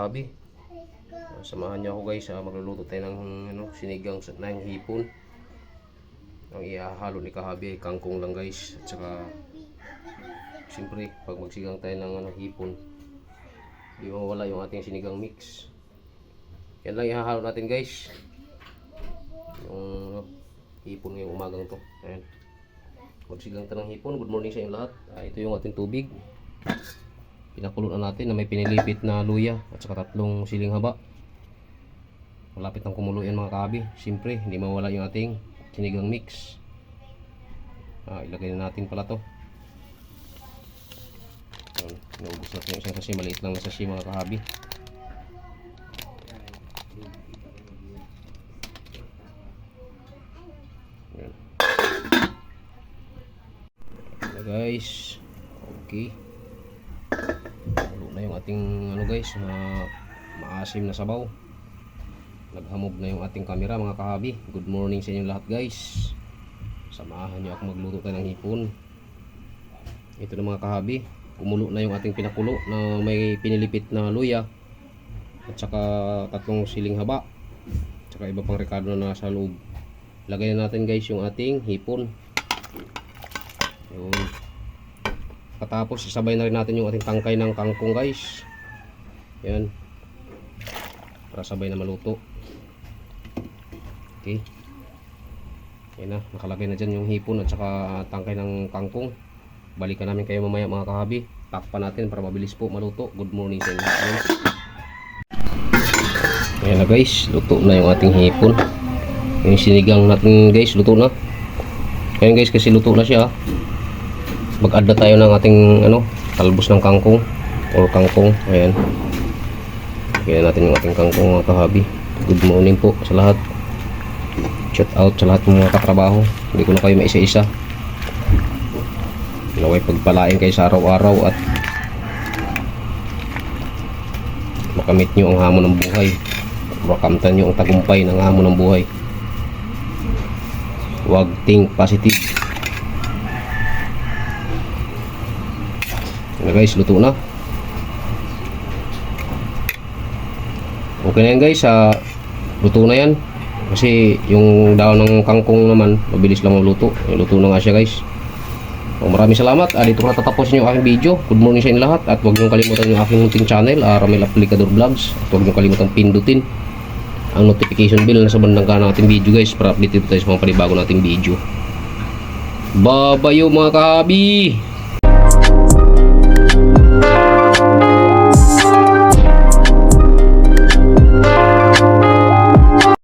kahabi. Samahan niyo ako guys, magluluto tayo ng sinigang ng hipon. Ang ihahalo ni kahabi ay kangkong lang guys. At saka siyempre pag magsigang tayo ng hipon, di mawala yung ating sinigang mix. Yan lang ihahalo natin guys, yung hipon ngayong umagang to. Ayan, magsigang tayo ng hipon. Good morning sa inyo lahat. Ito yung ating tubig. Pinakulo na natin na may pinilipit na luya at saka 3 siling haba. Malapit ng kumulo yan mga kahabi. Siyempre hindi mawala yung ating sinigang mix. Ilagay na natin pala to. Naubos natin yung isang sachet, maliit lang na sachet mga kahabi. Yan. Guys, okay. Halo na yung ating guys, na maasim na sabaw. Naghamog na yung ating camera mga kahabi. Good morning sa inyo lahat guys. Samahan nyo ako magluto tayo ng hipon. Ito na mga kahabi, kumulo na yung ating pinakulo na may pinilipit na luya at saka 3 siling haba at saka iba pang rekado na nasa loob. Lagay na natin guys yung ating hipon. Yun. Patapos isabay na rin natin yung ating tangkay ng kangkong guys. Yan, para sabay na maluto. Okay. Yan na, nakalagay na dyan yung hipon at saka tangkay ng kangkong. Balikan namin kayo mamaya mga kahabi. Takpan natin para mabilis po maluto. Good morning sa inyo guys. Ayan na guys, luto na yung ating hipon. Yung sinigang natin guys, luto na. Ayan guys, kasi luto na siya. Mag-add na tayo ng ating talbos ng kangkong or kangkong. Ayan, kaya natin yung ating kangkong mga kahabi. Good morning po sa lahat. Shout out sa lahat ng mga katrabaho. Hindi ko na kayo maisa-isa. Naway pagpalain kayo sa araw-araw at makamit nyo ang hamon ng buhay. Makamtan nyo ang tagumpay ng hamon ng buhay. Huwag think positive. Yan guys, luto na. Okay na yan guys, luto na yan. Kasi yung daon ng kangkong naman mabilis lang maluto. Luto na nga siya guys. Maraming salamat. Dito ko natatapusin yung aking video. Good morning sa inyo lahat. At huwag niyong kalimutan yung aking munting channel, Ramil Aplicador Vlogs. At huwag niyong kalimutan pindutin ang notification bell na sa bandang kanan ng ating video guys, para update tayo sa mga panibago nating video. Babayo mga kahabi.